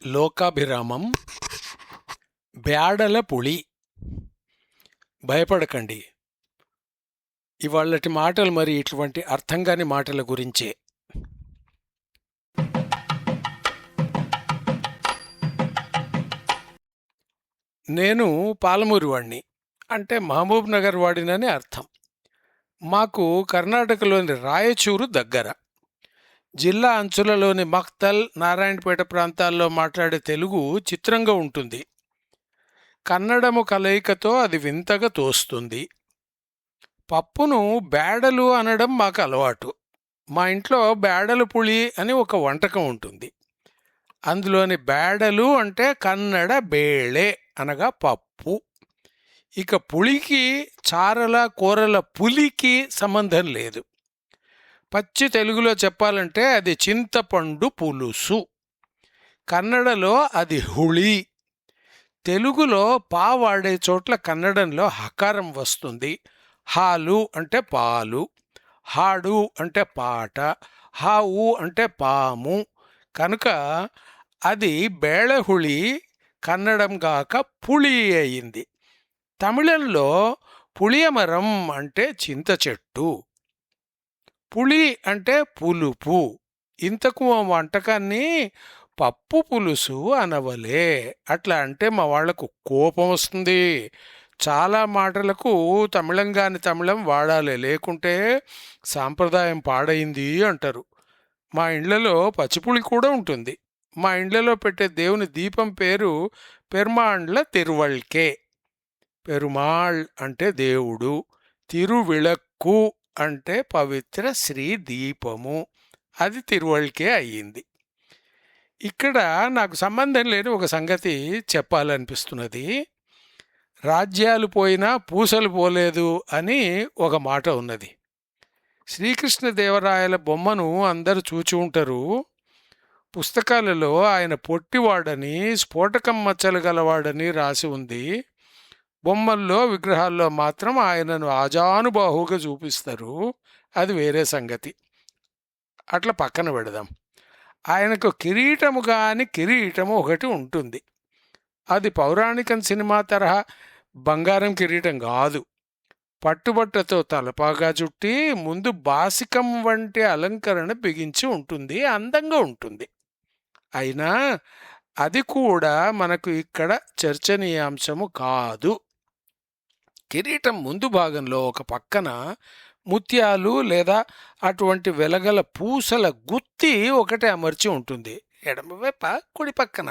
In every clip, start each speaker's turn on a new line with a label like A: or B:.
A: లోకాభిరామం బేడల పులి. భయపడకండి. ఇవాళ్ళటి మాటలు మరి ఇటువంటి అర్థంగాని మాటల గురించే. నేను పాలమూరు వాడిని, అంటే మహబూబ్ నగర్ వాడినని అర్థం. మాకు కర్ణాటకలోని రాయచూరు దగ్గర. జిల్లా అంచులలోని మక్తల్, నారాయణపేట ప్రాంతాల్లో మాట్లాడే తెలుగు చిత్రంగా ఉంటుంది. కన్నడము కలయికతో అది వింతగా తోస్తుంది. పప్పును బేడలు అనడం మాకు అలవాటు. మా ఇంట్లో బేడలు పులి అని ఒక వంటకం ఉంటుంది. అందులోని బేడలు అంటే కన్నడ బేళే అనగా పప్పు. ఇక పులికి చారల కూరల పులికి సంబంధం లేదు. పచ్చి తెలుగులో చెప్పాలంటే అది చింతపండు పులుసు. కన్నడలో అది హుళి. తెలుగులో పా వాడే చోట్ల కన్నడంలో హకారం వస్తుంది. హాలు అంటే పాలు, హాడు అంటే పాట, హావు అంటే పాము. కనుక అది బేళహుళి కన్నడం గాక పుళి అయింది. తమిళంలో పుளிయమరం అంటే చింత చెట్టు, పులి అంటే పులుపు. ఇంతకు మా వంటకాన్ని పప్పు పులుసు అనవలే. అట్లా అంటే మా వాళ్లకు కోపం వస్తుంది. చాలా మాటలకు తమిళంగాని తమిళం వాడాలి, లేకుంటే సాంప్రదాయం పాడైంది అంటారు. మా ఇండ్లలో పచ్చిపులి కూడా ఉంటుంది. మా ఇండ్లలో పెట్టే దేవుని దీపం పేరు పెరుమాండ్ల తిరువళ్కే. పెరుమాళ్ అంటే దేవుడు, తిరువిళక్కు అంటే పవిత్ర శ్రీ దీపము. అది తిరువళ్కే అయ్యింది. ఇక్కడ నాకు సంబంధం లేని ఒక సంగతి చెప్పాలనిపిస్తున్నది. రాజ్యాలు పోయినా పూసలు పోలేదు అని ఒక మాట ఉన్నది. శ్రీకృష్ణదేవరాయల బొమ్మను అందరూ చూచి ఉంటారు. పుస్తకాలలో ఆయన పొట్టివాడని, స్ఫోటకం మచ్చలు గలవాడని రాసి ఉంది. బొమ్మల్లో విగ్రహాల్లో మాత్రం ఆయనను ఆజానుబాహుగా చూపిస్తారు. అది వేరే సంగతి. అట్లా పక్కన పెడదాం. ఆయనకు కిరీటము కాని కిరీటము ఒకటి ఉంటుంది. అది పౌరాణికం సినిమా తరహా బంగారం కిరీటం కాదు. పట్టుబట్టతో తలపాగా చుట్టి ముందు బాసికం వంటి అలంకరణ బిగించి ఉంటుంది. అందంగా ఉంటుంది. అయినా అది కూడా మనకు ఇక్కడ చర్చనీయాంశము కాదు. కిరీటం ముందు భాగంలో ఒక పక్కన ముత్యాలు లేదా అటువంటి వెలగల పూసల గుత్తి ఒకటి అమర్చి ఉంటుంది. ఎడమవైప కుడి పక్కన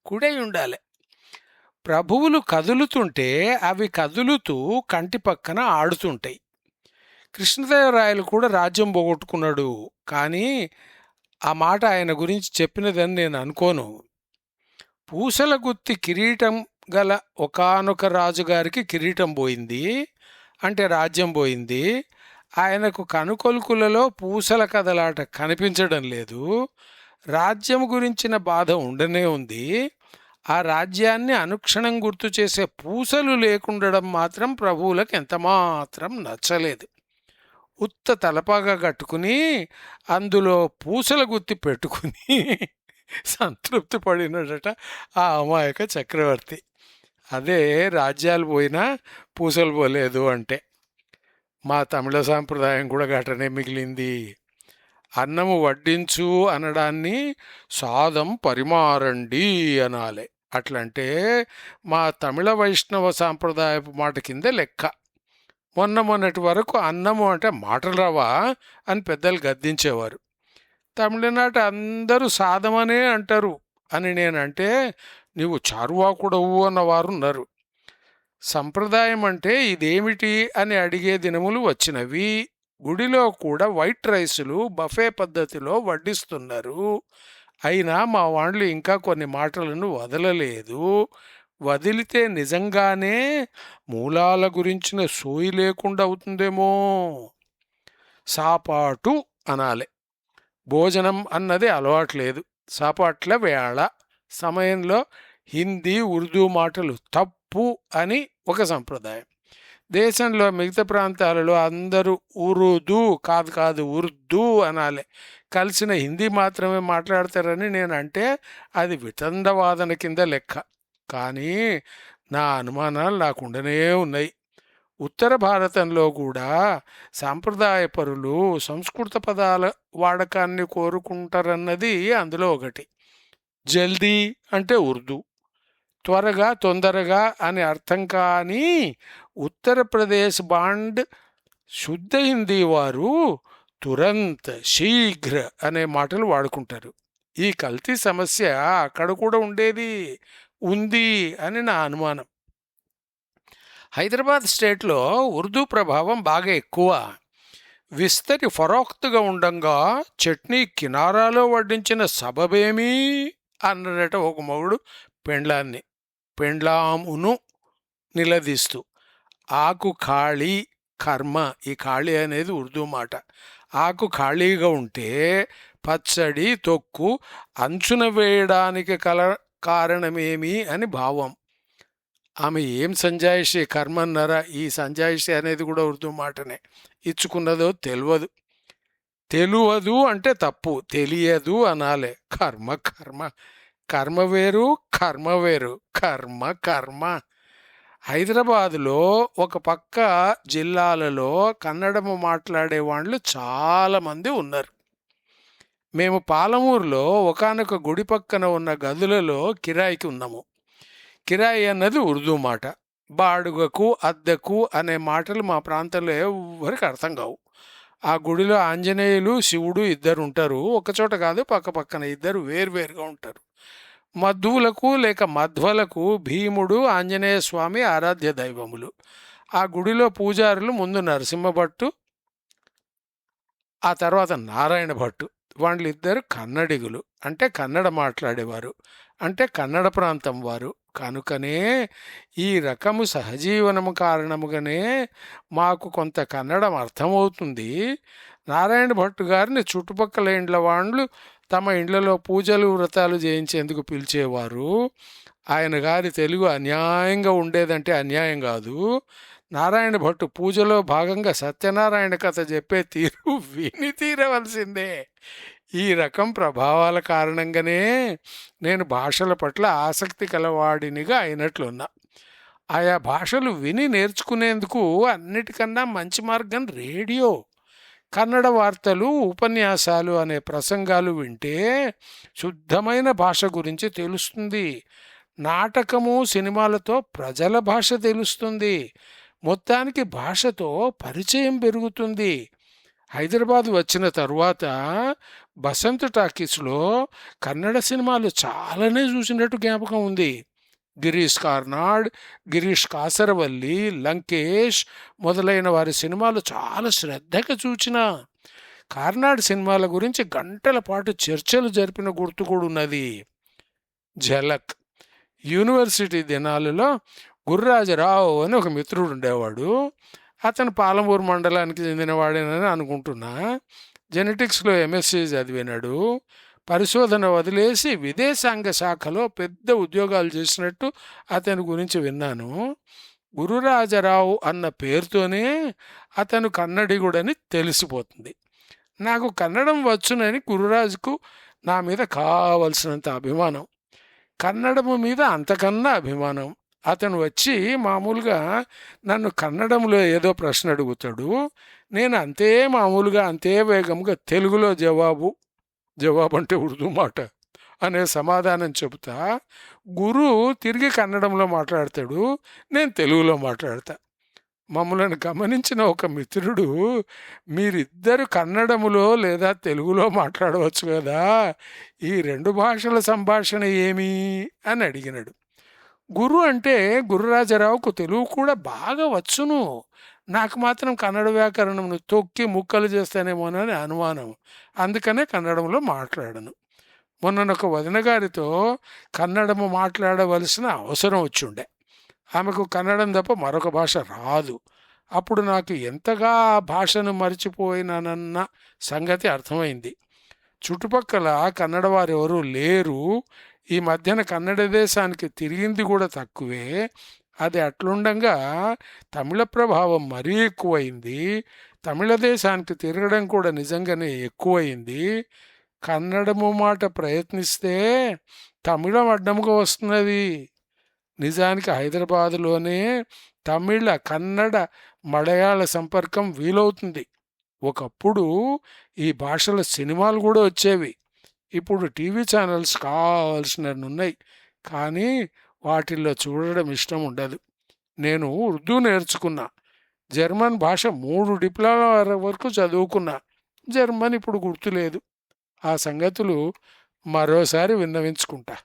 A: కుడై ఉండాలి. ప్రభువులు కదులుతుంటే అవి కదులుతూ కంటి పక్కన ఆడుతుంటాయి. కృష్ణదేవరాయలు కూడా రాజ్యం పోగొట్టుకున్నాడు, కానీ ఆ మాట ఆయన గురించి చెప్పినదని నేను అనుకోను. పూసల గుత్తి కిరీటం గల ఒకానొక రాజుగారికి కిరీటం పోయింది, అంటే రాజ్యం పోయింది. ఆయనకు కనుకొలుకులలో పూసల కదలాట కనిపించడం లేదు. రాజ్యం గురించిన బాధ ఉండనే ఉంది. ఆ రాజ్యాన్ని అనుక్షణం గుర్తు చేసే పూసలు లేకుండడం మాత్రం ప్రభువులకు ఎంతమాత్రం నచ్చలేదు. ఉత్త తలపాగా కట్టుకుని అందులో పూసల గుత్తి పెట్టుకుని సంతృప్తి పడినడట ఆ అమాయక చక్రవర్తి. అదే రాజ్యాలు పోయినా పూసలు పోలేదు అంటే. మా తమిళ సాంప్రదాయం కూడా గటనే మిగిలింది. అన్నము వడ్డించు అనడాన్ని సాదం పరిమారండి అనాలి. అట్లంటే మా తమిళ వైష్ణవ సాంప్రదాయపు మాట కింద లెక్క. మొన్నటి వరకు అన్నము అంటే మాటలు రావా అని పెద్దలు గద్దించేవారు. తమిళనాట అందరూ సాదమనే అంటారు అని నేనంటే నీవు చారువాకుడవు అన్నవారు ఉన్నారు. సంప్రదాయం అంటే ఇదేమిటి అని అడిగే దినములు వచ్చినవి. గుడిలో కూడా వైట్ రైసులు బఫే పద్ధతిలో వడ్డిస్తున్నారు. అయినా మా వాళ్ళు ఇంకా కొన్ని మాటలను వదలలేదు. వదిలితే నిజంగానే మూలాల గురించిన సోయి లేకుండా అవుతుందేమో. సాపాటు అనాలి. భోజనం అన్నది అలవాట్లేదు. సాపాట్ల వేళ సమయంలో హిందీ ఉర్దూ మాటలు తప్పు అని ఒక సంప్రదాయం. దేశంలో మిగతా ప్రాంతాలలో అందరూ ఉరుదు కాదు కాదు ఉర్దూ అనాలి, కలిసిన హిందీ మాత్రమే మాట్లాడతారని నేను అంటే అది వితండవాదన కింద లెక్క. కానీ నా అనుమానాలు నాకుండనే ఉన్నాయి. ఉత్తర భారతంలో కూడా సాంప్రదాయ పరులు సంస్కృత పదాల వాడకాన్ని కోరుకుంటారన్నది అందులో ఒకటి. జల్దీ అంటే ఉర్దూ, త్వరగా తొందరగా అని అర్థం. కానీ ఉత్తరప్రదేశ్ బాండ్ శుద్ధ హిందీ వారు తురంత్ శీఘ్ర అనే మాటలు వాడుకుంటారు. ఈ కల్తీ సమస్య అక్కడ కూడా ఉంది అని నా అనుమానం. హైదరాబాద్ స్టేట్లో ఉర్దూ ప్రభావం బాగా ఎక్కువ. విస్తరి ఫరోక్తుగా ఉండంగా చట్నీ కినారాలో వడ్డించిన సబబేమీ అన్నడట ఒక మొగుడు పెండ్లామును నిలదీస్తూ. ఆకు ఖాళీ కర్మ, ఈ ఖాళీ అనేది ఉర్దూ మాట. ఆకు ఖాళీగా ఉంటే పచ్చడి తొక్కు అంచున వేయడానికి కారణమేమి అని భావం. ఆమె ఏం సంజాయిషి కర్మన్నారా? ఈ సంజాయిషి అనేది కూడా ఉర్దూ మాటనే. ఇచ్చుకున్నదో తెలియదు అంటే తప్పు, తెలియదు అనాలే. కర్మ కర్మ కర్మ వేరు, కర్మ వేరు, కర్మ కర్మ. హైదరాబాదులో ఒక పక్క జిల్లాలలో కన్నడము మాట్లాడే వాళ్ళు చాలామంది ఉన్నారు. మేము పాలమూరులో ఒకానొక గుడి పక్కన ఉన్న గదులలో కిరాయికి ఉన్నాము. కిరాయి అన్నది ఉర్దూ మాట. బాడుగకు అద్దెకు అనే మాటలు మా ప్రాంతంలో ఎవరికి అర్థం కావు. ఆ గుడిలో ఆంజనేయులు శివుడు ఇద్దరు ఉంటారు, ఒకచోట కాదు, పక్క పక్కన ఇద్దరు వేరువేరుగా ఉంటారు. మధ్వులకు లేక మధ్వలకు భీముడు ఆంజనేయ స్వామి ఆరాధ్య దైవములు. ఆ గుడిలో పూజారులు ముందు నరసింహభట్టు, ఆ తర్వాత నారాయణ భట్టు. వాళ్ళిద్దరు కన్నడిగులు, అంటే కన్నడ మాట్లాడేవారు, అంటే కన్నడ ప్రాంతం వారు. కనుకనే ఈ రకము సహజీవనము కారణముగానే మాకు కొంత కన్నడం అర్థమవుతుంది. నారాయణ భట్టు గారిని చుట్టుపక్కల ఇండ్ల వాళ్ళు తమ ఇండ్లలో పూజలు వ్రతాలు చేయించేందుకు పిలిచేవారు. ఆయన గారి తెలుగు అన్యాయంగా ఉండేదంటే అన్యాయం కాదు. నారాయణ భట్టు పూజలో భాగంగా సత్యనారాయణ కథ చెప్పే తీరు విని తీరవలసిందే. ఈ రకం ప్రభావాల కారణంగానే నేను భాషల పట్ల ఆసక్తి కలవాడినిగా అయినట్లున్నా. ఆయా భాషలు విని నేర్చుకునేందుకు అన్నిటికన్నా మంచి మార్గం రేడియో. కన్నడ వార్తలు, ఉపన్యాసాలు అనే ప్రసంగాలు వింటే శుద్ధమైన భాష గురించి తెలుస్తుంది. నాటకము, సినిమాలతో ప్రజల భాష తెలుస్తుంది. మొత్తానికి భాషతో పరిచయం పెరుగుతుంది. హైదరాబాద్ వచ్చిన తరువాత బసంత్ టాకీస్లో కన్నడ సినిమాలు చాలానే చూసినట్టు జ్ఞాపకం ఉంది. గిరీష్ కార్నాడ్, గిరీష్ కాసరవల్లి, లంకేష్ మొదలైన వారి సినిమాలు చాలా శ్రద్ధగా చూచిన. కార్నాడ్ సినిమాల గురించి గంటల పాటు చర్చలు జరిపిన గుర్తు కూడా ఉన్నది. ఝలక్. యూనివర్సిటీ దినాలలో గుర్రాజరావు అని ఒక మిత్రుడు ఉండేవాడు. అతను పాలమూరు మండలానికి చెందినవాడేనని అనుకుంటున్నా. జెనెటిక్స్లో ఎంఎస్సీ చదివినాడు. పరిశోధన వదిలేసి విదేశాంగ శాఖలో పెద్ద ఉద్యోగాలు చేసినట్టు అతని గురించి విన్నాను. గురురాజరావు అన్న పేరుతోనే అతను కన్నడిగుడని తెలిసిపోతుంది. నాకు కన్నడం వచ్చునని గురురాజుకు నా మీద కావలసినంత అభిమానం, కన్నడము మీద అంతకన్నా అభిమానం. అతను వచ్చి మామూలుగా నన్ను కన్నడంలో ఏదో ప్రశ్న అడుగుతాడు. నేను అంతే మామూలుగా అంతే వేగంగా తెలుగులో జవాబు అంటే ఉర్దూ మాట అనే సమాధానం చెబుతా. గురు తిరిగి కన్నడంలో మాట్లాడతాడు, నేను తెలుగులో మాట్లాడతా. మమ్మల్ని గమనించిన ఒక మిత్రుడు, మీరిద్దరు కన్నడములో లేదా తెలుగులో మాట్లాడవచ్చు కదా, ఈ రెండు భాషల సంభాషణ ఏమి అని అడిగినాడు. గురు అంటే గురురాజరావుకు తెలుగు కూడా బాగా వచ్చును, నాకు మాత్రం కన్నడ వ్యాకరణంను తొక్కి ముక్కలు చేస్తానేమోనని అనుమానం. అందుకనే కన్నడంలో మాట్లాడను. మొన్ననొక వదిన గారితో కన్నడము మాట్లాడవలసిన అవసరం వచ్చిండే. ఆమెకు కన్నడం తప్ప మరొక భాష రాదు. అప్పుడు నాకు ఎంతగా ఆ భాషను మర్చిపోయినానన్న సంగతి అర్థమైంది. చుట్టుపక్కల కన్నడ వారు ఎవరూ లేరు. ఈ మధ్యన కన్నడ దేశానికి తిరిగింది కూడా తక్కువే. అది అట్లుండగా తమిళ ప్రభావం మరీ ఎక్కువైంది. తమిళ దేశానికి తిరగడం కూడా నిజంగానే ఎక్కువైంది. కన్నడము మాట ప్రయత్నిస్తే తమిళం అడ్డంగా వస్తున్నది. నిజానికి హైదరాబాదులోనే తమిళ, కన్నడ, మలయాళ సంపర్కం వీలవుతుంది. ఒకప్పుడు ఈ భాషల సినిమాలు కూడా వచ్చేవి. ఇప్పుడు టీవీ ఛానల్స్ కావాల్సినన్ని ఉన్నాయి, కానీ వాటిల్లో చూడడం ఇష్టం ఉండదు. నేను ఉర్దూ నేర్చుకున్నా, జర్మన్ భాష 3 డిప్లొమా వరకు చదువుకున్నా. జర్మన్ ఇప్పుడు గుర్తులేదు. ఆ సంగతులు మరోసారి విన్నవించుకుంటా.